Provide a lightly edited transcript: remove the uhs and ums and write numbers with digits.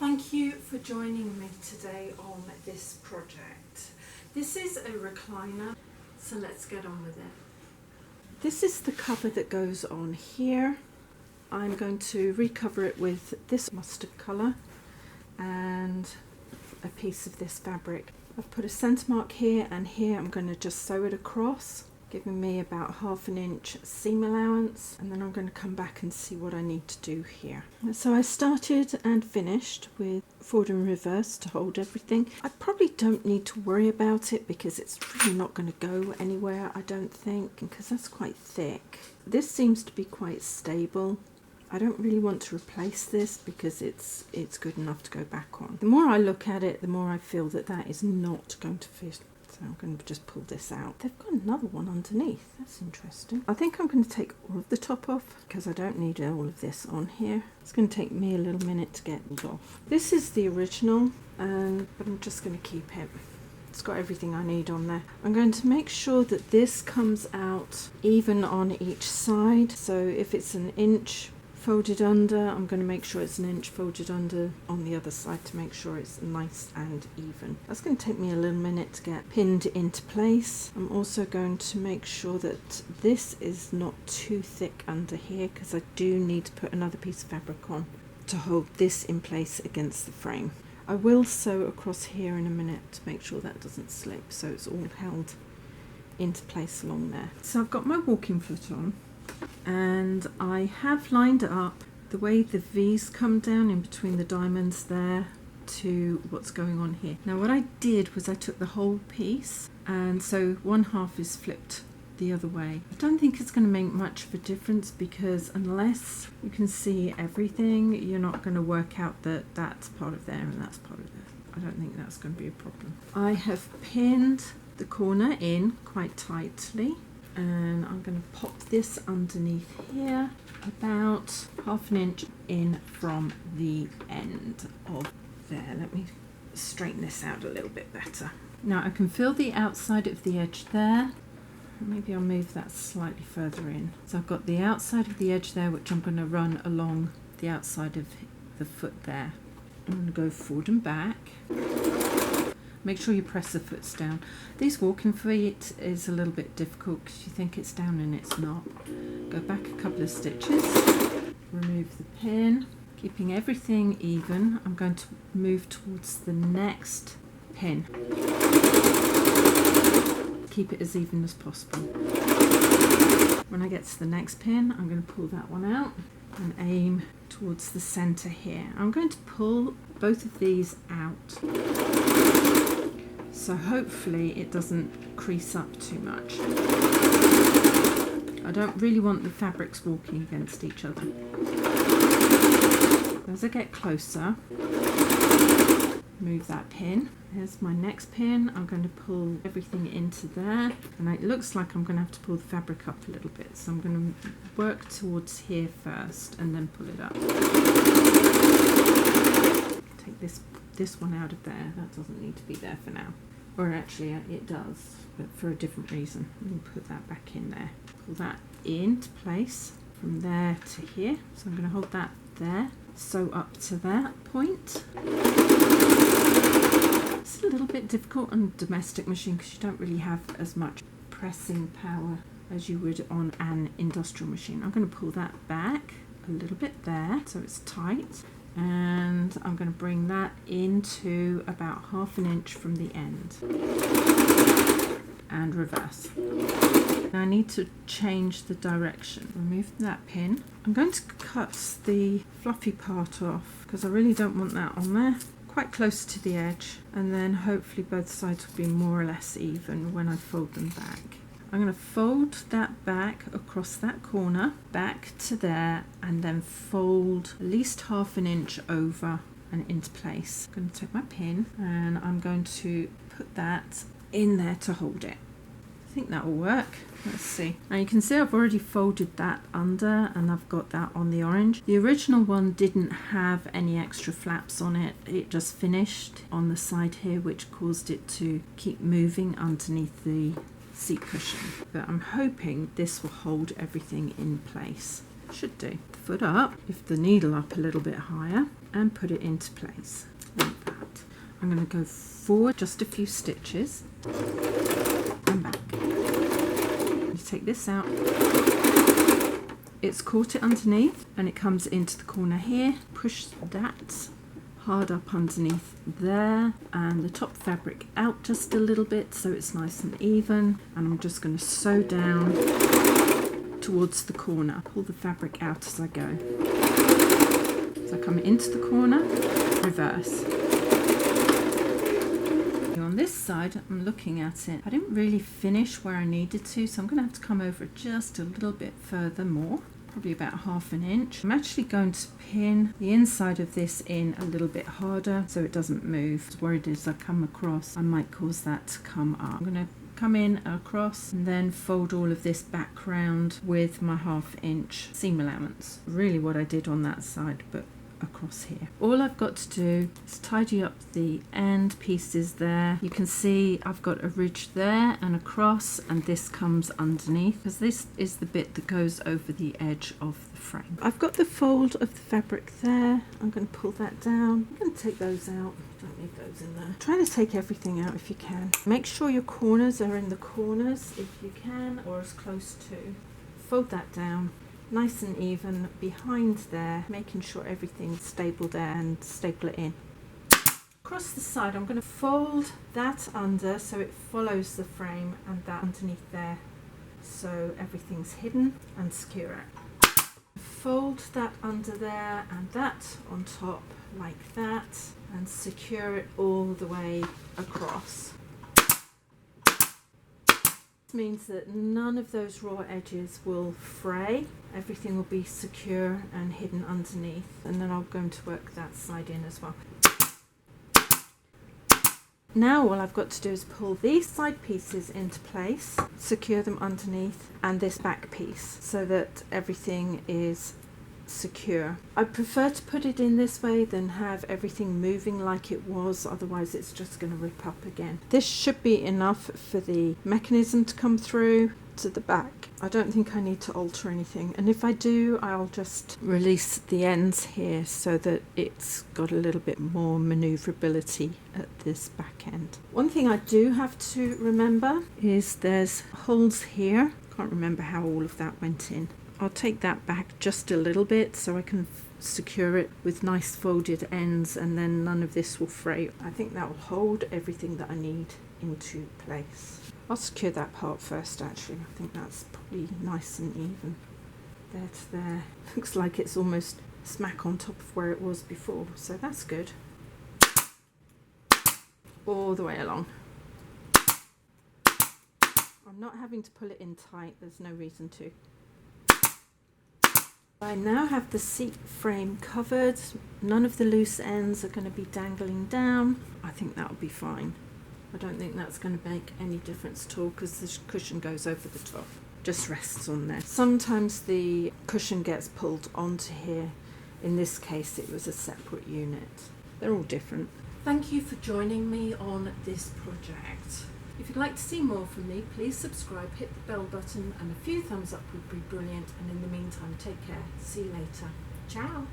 Thank you for joining me today on this project. This is a recliner, so let's get on with it. This is the cover that goes on here. I'm going to recover it with this mustard colour and a piece of this fabric. I've put a centre mark here and here. I'm going to just sew it across, giving me about 1/2 inch seam allowance, and then I'm going to come back and see what I need to do here. So I started and finished with forward and reverse to hold everything. I probably don't need to worry about it because it's really not going to go anywhere, I don't think, because that's quite thick. This seems to be quite stable. I don't really want to replace this because it's good enough to go back on. The more I look at it, the more I feel that that is not going to fit. So I'm going to just pull this out. They've got another one underneath. That's interesting. I think I'm going to take all of the top off because I don't need all of this on here. It's going to take me a little minute to get it off. This is the original, but I'm just going to keep it. It's got everything I need on there. I'm going to make sure that this comes out even on each side. So if it's 1 inch folded under, I'm going to make sure it's 1 inch folded under on the other side to make sure it's nice and even. That's going to take me a little minute to get pinned into place. I'm also going to make sure that this is not too thick under here because I do need to put another piece of fabric on to hold this in place against the frame. I will sew across here in a minute to make sure that doesn't slip, so it's all held into place along there. So I've got my walking foot on, and I have lined up the way the V's come down in between the diamonds there to what's going on here. Now what I did was I took the whole piece, and so 1/2 is flipped the other way. I don't think it's going to make much of a difference because unless you can see everything, you're not going to work out that that's part of there and that's part of there. I don't think that's going to be a problem. I have pinned the corner in quite tightly, and I'm going to pop this underneath here about 1/2 inch in from the end of there. Let me straighten this out a little bit better. Now I can feel the outside of the edge there. Maybe I'll move that slightly further in. So I've got the outside of the edge there, which I'm going to run along the outside of the foot there. I'm going to go forward and back. Make sure you press the foots down. These walking feet is a little bit difficult because you think it's down and it's not. Go back a couple of stitches, remove the pin, keeping everything even. I'm going to move towards the next pin. Keep it as even as possible. When I get to the next pin, I'm going to pull that one out and aim towards the center here. I'm going to pull both of these out, so hopefully it doesn't crease up too much. I don't really want the fabrics walking against each other. As I get closer, move that pin. Here's my next pin. I'm going to pull everything into there, and it looks like I'm going to have to pull the fabric up a little bit, so I'm going to work towards here first and then pull it up. Take this one out of there. That doesn't need to be there for now, or actually it does, but for a different reason. We'll put that back in there. Pull that into place from there to here, so I'm going to hold that there, sew up to that point. It's a little bit difficult on a domestic machine because you don't really have as much pressing power as you would on an industrial machine. I'm going to pull that back a little bit there so it's tight, and I'm going to bring that into about 1/2 inch from the end and reverse. Now I need to change the direction. Remove that pin. I'm going to cut the fluffy part off because I really don't want that on there. Quite close to the edge, and then hopefully both sides will be more or less even when I fold them back. I'm going to fold that back across that corner, back to there, and then fold at least 1/2 inch over and into place. I'm going to take my pin and I'm going to put that in there to hold it. I think that will work. Let's see. Now you can see I've already folded that under and I've got that on the orange. The original one didn't have any extra flaps on it. It just finished on the side here, which caused it to keep moving underneath the seat cushion. But I'm hoping this will hold everything in place. Should do. The foot up, lift the needle up a little bit higher, and put it into place like that. I'm going to go forward just a few stitches and back. You take this out. It's caught it underneath and it comes into the corner here. Push that hard up underneath there and the top fabric out just a little bit so it's nice and even, and I'm just going to sew down towards the corner. Pull the fabric out as I go. So I come into the corner, reverse. On this side I'm looking at it, I didn't really finish where I needed to, so I'm going to have to come over just a little bit further more, probably about 1/2 inch. I'm actually going to pin the inside of this in a little bit harder so it doesn't move. I was worried as I come across I might cause that to come up. I'm going to come in across and then fold all of this back round with my 1/2 inch seam allowance. Really what I did on that side, but across here. All I've got to do is tidy up the end pieces there. You can see I've got a ridge there and across, and this comes underneath because this is the bit that goes over the edge of the frame. I've got the fold of the fabric there. I'm going to pull that down. I'm going to take those out. Don't need those in there. Try to take everything out if you can. Make sure your corners are in the corners if you can, or as close to. Fold that down. Nice and even behind there, making sure everything's stable there, and staple it in. Across the side I'm going to fold that under so it follows the frame, and that underneath there so everything's hidden and secure it. Fold that under there and that on top like that, and secure it all the way across. Means that none of those raw edges will fray. Everything will be secure and hidden underneath, and then I'm going to work that side in as well. Now all I've got to do is pull these side pieces into place, secure them underneath, and this back piece so that everything is secure. I prefer to put it in this way than have everything moving like it was, otherwise it's just going to rip up again. This should be enough for the mechanism to come through to the back. I don't think I need to alter anything, and if I do I'll just release the ends here so that it's got a little bit more manoeuvrability at this back end. One thing I do have to remember is there's holes here. Can't remember how all of that went in. I'll take that back just a little bit so I can secure it with nice folded ends, and then none of this will fray. I think that will hold everything that I need into place. I'll secure that part first actually. I think that's probably nice and even. There to there. Looks like it's almost smack on top of where it was before, so that's good. All the way along. I'm not having to pull it in tight, there's no reason to. I now have the seat frame covered. None of the loose ends are going to be dangling down. I think that'll be fine. I don't think that's going to make any difference at all because the cushion goes over the top. Just rests on there. Sometimes the cushion gets pulled onto here. In this case it was a separate unit. They're all different. Thank you for joining me on this project. If you'd like to see more from me, please subscribe, hit the bell button, and a few thumbs up would be brilliant. And in the meantime, take care. See you later. Ciao.